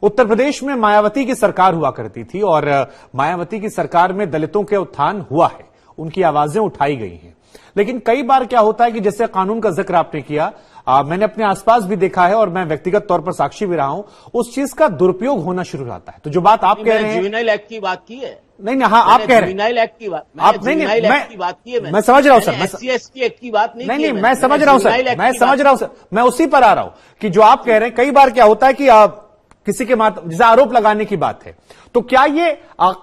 उत्तर प्रदेश में मायावती की सरकार हुआ करती थी और मायावती की सरकार में दलितों के उत्थान हुआ है, उनकी आवाजें उठाई गई हैं। लेकिन कई बार क्या होता है कि जैसे कानून का जिक्र आपने किया, मैंने अपने आसपास भी देखा है और मैं व्यक्तिगत तौर पर साक्षी भी रहा हूं, उस चीज का दुरुपयोग होना शुरू हो जाता है। तो जो बात आप कह रहे हैं, जुवेनाइल एक्ट की बात की है। नहीं, हाँ, आप कह रहे हैं जुवेनाइल एक्ट की बात, आप नहीं, एक्ट की बात की है। मैं समझ रहा हूं सर, SC/ST एक्ट की बात नहीं, मैं समझ रहा हूं सर, मैं उसी पर आ रहा हूं कि जो आप कह रहे हैं, कई बार क्या होता है कि आप किसी के माध्यम जैसे आरोप लगाने की बात है, तो क्या ये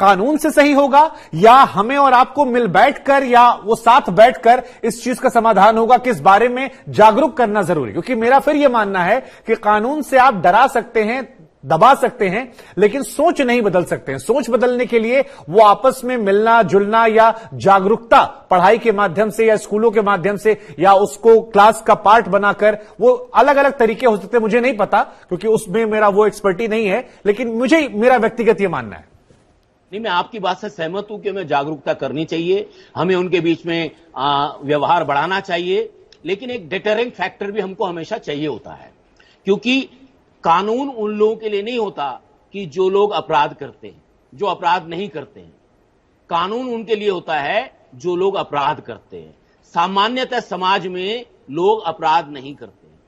कानून से सही होगा या हमें और आपको मिल बैठकर या वो साथ बैठकर इस चीज का समाधान होगा कि इस बारे में जागरूक करना जरूरी? क्योंकि मेरा फिर यह मानना है कि कानून से आप डरा सकते हैं, दबा सकते हैं, लेकिन सोच नहीं बदल सकते हैं। सोच बदलने के लिए वो आपस में मिलना जुलना या जागरूकता पढ़ाई के माध्यम से या स्कूलों के माध्यम से या उसको क्लास का पार्ट बनाकर, वो अलग अलग तरीके हो सकते हैं, मुझे नहीं पता क्योंकि उसमें मेरा वो एक्सपर्टी नहीं है, लेकिन मुझे मेरा व्यक्तिगत ये मानना है। नहीं, मैं आपकी बात से सहमत हूं कि हमें जागरूकता करनी चाहिए, हमें उनके बीच में व्यवहार बढ़ाना चाहिए, लेकिन एक डिटरिंग फैक्टर भी हमको हमेशा चाहिए होता है, क्योंकि कानून उन लोगों के लिए नहीं होता कि जो लोग अपराध करते हैं, जो अपराध नहीं करते हैं। कानून उनके लिए होता है जो लोग अपराध करते हैं। सामान्यतः समाज में लोग अपराध नहीं करते हैं,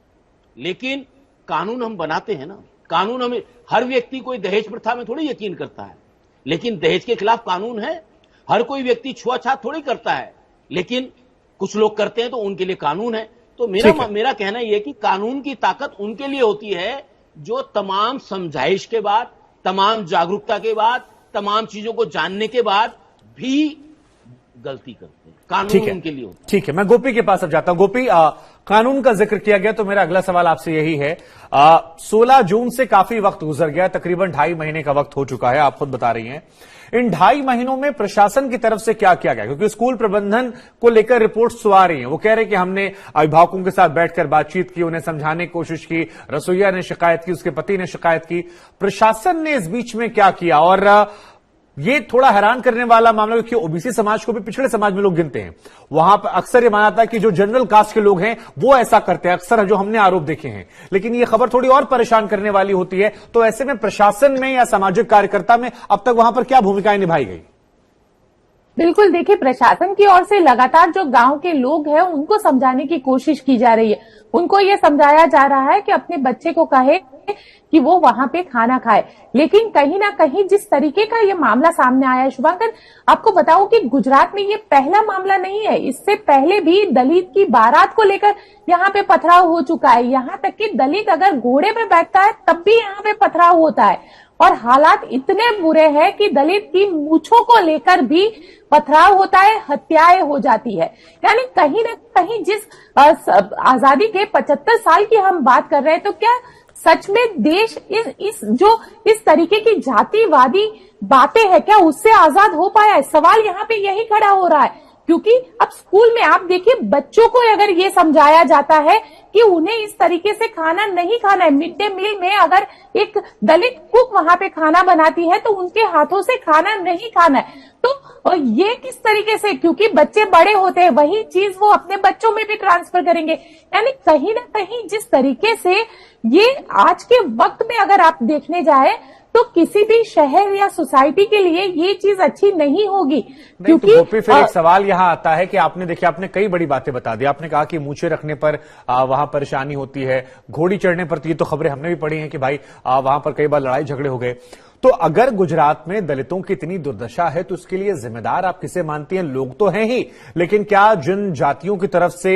लेकिन कानून हम बनाते हैं ना। कानून हमें, हर व्यक्ति कोई दहेज प्रथा में थोड़ी यकीन करता है, लेकिन दहेज के खिलाफ कानून है। हर कोई व्यक्ति छुआछूत थोड़ी करता है, लेकिन कुछ लोग करते हैं तो उनके लिए कानून है। तो मेरा कहना यह है कि कानून की ताकत उनके लिए होती है जो तमाम समझाइश के बाद, तमाम जागरूकता के बाद, तमाम चीजों को जानने के बाद भी गलती करते हैं। कानून उनके लिए होता है। ठीक है, मैं गोपी के पास अब जाता हूं। गोपी, कानून का जिक्र किया गया तो मेरा अगला सवाल आपसे यही है, 16 जून से काफी वक्त गुजर गया, तकरीबन 2.5 महीने का वक्त हो चुका है, आप खुद बता रही हैं। इन 2.5 महीनों में प्रशासन की तरफ से क्या किया गया? क्योंकि स्कूल प्रबंधन को लेकर रिपोर्ट्स तो आ रही हैं, वो कह रहे हैं कि हमने अभिभावकों के साथ बैठकर बातचीत की, उन्हें समझाने की कोशिश की, रसोइया ने शिकायत की, उसके पति ने शिकायत की। प्रशासन ने इस बीच में क्या किया? और ये थोड़ा हैरान करने वाला मामला, क्योंकि ओबीसी समाज को भी पिछड़े समाज में लोग गिनते हैं, वहां पर अक्सर ये माना जाता है कि जो जनरल कास्ट के लोग हैं वो ऐसा करते हैं, अक्सर जो हमने आरोप देखे हैं। लेकिन ये खबर थोड़ी और परेशान करने वाली होती है। तो ऐसे में प्रशासन में या सामाजिक कार्यकर्ता में अब तक वहां पर क्या भूमिकाएं निभाई गई? बिल्कुल, देखिए, प्रशासन की ओर से लगातार जो गांव के लोग हैं उनको समझाने की कोशिश की जा रही है। उनको ये समझाया जा रहा है कि अपने बच्चे को कहे कि वो वहां पे खाना खाए। लेकिन कहीं ना कहीं जिस तरीके का ये मामला सामने आया है, शुभांकर, आपको बताऊं कि गुजरात में ये पहला मामला नहीं है। इससे पहले भी दलित की बारात को लेकर यहाँ पे पथराव हो चुका है। यहाँ तक कि दलित अगर घोड़े पे बैठता है तब भी यहाँ पे पथराव होता है, और हालात इतने बुरे हैं कि दलित की मूछों को लेकर भी पथराव होता है, हत्याएं हो जाती है। यानी कहीं ना कहीं जिस आजादी के 75 साल की हम बात कर रहे हैं, तो क्या सच में देश इस तरीके की जातिवादी बातें हैं, क्या उससे आजाद हो पाया है? सवाल यहाँ पे यही खड़ा हो रहा है, क्योंकि अब स्कूल में आप देखिए, बच्चों को अगर ये समझाया जाता है कि उन्हें इस तरीके से खाना नहीं खाना है, मिड डे मील में अगर एक दलित कुक वहां पे खाना बनाती है तो उनके हाथों से खाना नहीं खाना है, तो ये किस तरीके से, क्योंकि बच्चे बड़े होते हैं, वही चीज वो अपने बच्चों में भी ट्रांसफर करेंगे। यानी कहीं ना कहीं जिस तरीके से ये आज के वक्त में अगर आप देखने जाए तो किसी भी शहर या सोसाइटी के लिए ये चीज अच्छी नहीं होगी। क्योंकि तो गोपी, फिर एक सवाल यहां आता है कि आपने कई बड़ी बातें बता दी। आपने कहा कि मूछें रखने पर वहां परेशानी होती है, घोड़ी चढ़ने पर, ये तो खबरें हमने भी पढ़ी हैं कि भाई वहां पर कई बार लड़ाई झगड़े हो गए। तो अगर गुजरात में दलितों की इतनी दुर्दशा है तो उसके लिए जिम्मेदार आप किसे मानती हैं? लोग तो हैं ही, लेकिन क्या जिन जातियों की तरफ से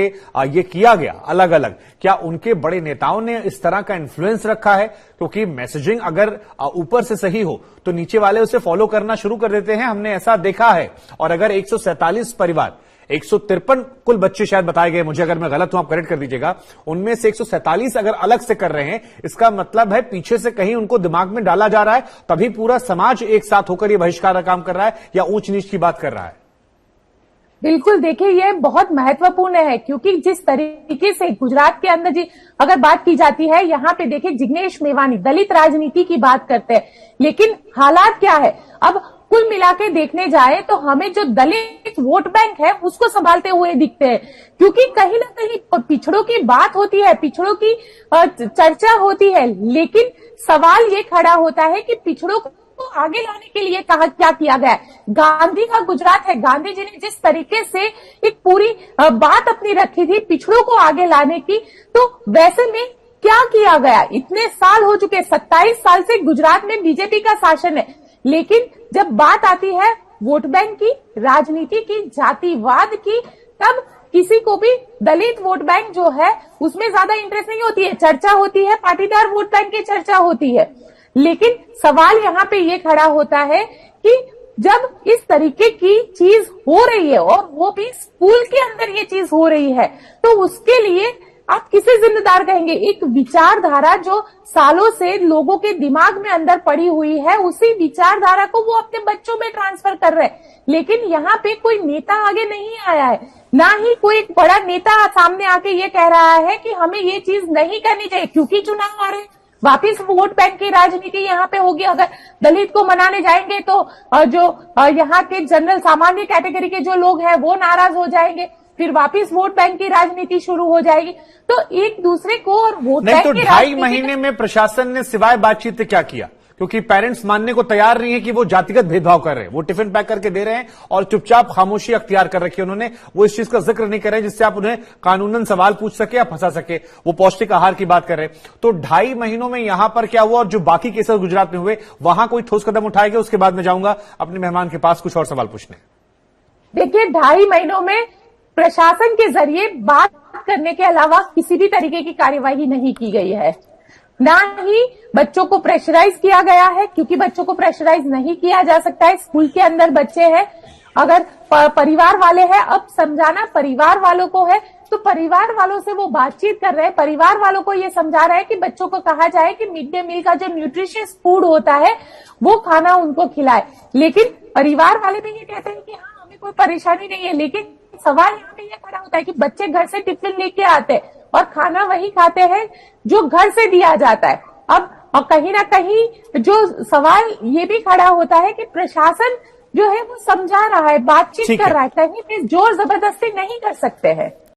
ये किया गया अलग अलग, क्या उनके बड़े नेताओं ने इस तरह का इन्फ्लुएंस रखा है? क्योंकि मैसेजिंग अगर ऊपर से सही हो तो नीचे वाले उसे फॉलो करना शुरू कर देते हैं, हमने ऐसा देखा है। और अगर 147 परिवार, 153 कुल बच्चे शायद बताए गए, मुझे अगर मैं गलत हूं आप करेक्ट कर दीजिएगा, उनमें से 147 अगर अलग से कर रहे हैं, इसका मतलब है पीछे से कहीं उनको दिमाग में डाला जा रहा है, तभी पूरा समाज एक साथ होकर यह बहिष्कार का काम कर रहा है या ऊंच नीच की बात कर रहा है। बिल्कुल, देखिए, ये बहुत महत्वपूर्ण है, क्योंकि जिस तरीके से गुजरात के अंदर अगर बात की जाती है, यहाँ पे देखिए जिग्नेश मेवानी दलित राजनीति की बात करते हैं, लेकिन हालात क्या है? अब कुल मिला के देखने जाए तो हमें जो दलित वोट बैंक है उसको संभालते हुए दिखते हैं, क्योंकि कहीं ना कहीं पिछड़ों की बात होती है, पिछड़ों की चर्चा होती है, लेकिन सवाल ये खड़ा होता है कि पिछड़ों को आगे लाने के लिए क्या किया गया है। गांधी का गुजरात है, गांधी जी ने जिस तरीके से एक पूरी बात अपनी रखी थी पिछड़ों को आगे लाने की, तो वैसे में क्या किया गया। इतने साल हो चुके, 27 साल से गुजरात में बीजेपी का शासन है, लेकिन जब बात आती है वोट बैंक की, राजनीति की, जातिवाद की, तब किसी को भी दलित वोट बैंक जो है उसमें ज्यादा इंटरेस्ट नहीं होती है। चर्चा होती है पाटीदार वोट बैंक की, चर्चा होती है, लेकिन सवाल यहाँ पे ये खड़ा होता है कि जब इस तरीके की चीज हो रही है और वो भी स्कूल के अंदर ये चीज हो रही है, तो उसके लिए आप किसे जिम्मेदार कहेंगे। एक विचारधारा जो सालों से लोगों के दिमाग में अंदर पड़ी हुई है, उसी विचारधारा को वो अपने बच्चों में ट्रांसफर कर रहे हैं, लेकिन यहाँ पे कोई नेता आगे नहीं आया है, ना ही कोई एक बड़ा नेता सामने आके ये कह रहा है कि हमें ये चीज नहीं करनी चाहिए, क्योंकि चुनाव आ रहे हैं। वापिस वोट बैंक की राजनीति यहाँ पे होगी। अगर दलित को मनाने जाएंगे तो जो यहाँ के जनरल सामान्य कैटेगरी के जो लोग हैं वो नाराज हो जाएंगे, फिर वापिस वोट बैंक की राजनीति शुरू हो जाएगी। तो एक दूसरे को और वोट बैंक नहीं, तो की 2.5 महीने में प्रशासन ने सिवाय बातचीत से क्या किया? क्योंकि पेरेंट्स मानने को तैयार नहीं है कि वो जातिगत भेदभाव कर रहे हैं। वो टिफिन पैक करके दे रहे हैं और चुपचाप खामोशी अख्तियार कर रखी है उन्होंने। वो इस चीज का जिक्र नहीं कर रहे हैं जिससे आप उन्हें कानूनन सवाल पूछ सके या फंसा सके। वो पौष्टिक आहार की बात कर रहे हैं। तो 2.5 महीनों में यहां पर क्या हुआ और जो बाकी केसेस गुजरात में हुए वहां कोई ठोस कदम उठाए गए? उसके बाद में जाऊंगा अपने मेहमान के पास कुछ और सवाल पूछने। देखिए, 2.5 महीनों में प्रशासन के जरिए बात करने के अलावा किसी भी तरीके की कार्यवाही नहीं की गई है, ना ही बच्चों को प्रेशराइज किया गया है, क्योंकि बच्चों को प्रेशराइज नहीं किया जा सकता है। स्कूल के अंदर बच्चे हैं, अगर परिवार वाले हैं, अब समझाना परिवार वालों को है, तो परिवार वालों से वो बातचीत कर रहे हैं, परिवार वालों को ये समझा रहे हैं कि बच्चों को कहा जाए कि मिड डे मील का जो न्यूट्रिशियस फूड होता है वो खाना उनको खिलाए। लेकिन परिवार वाले भी ये कहते हैं कि हाँ, हमें कोई परेशानी नहीं है, लेकिन सवाल यहाँ पे ये खड़ा होता है कि बच्चे घर से टिफिन लेके आते हैं और खाना वही खाते हैं जो घर से दिया जाता है। अब और कहीं ना कहीं जो सवाल ये भी खड़ा होता है कि प्रशासन जो है वो समझा रहा है, बातचीत कर रहा है, कहीं पे जोर जबरदस्ती नहीं कर सकते हैं।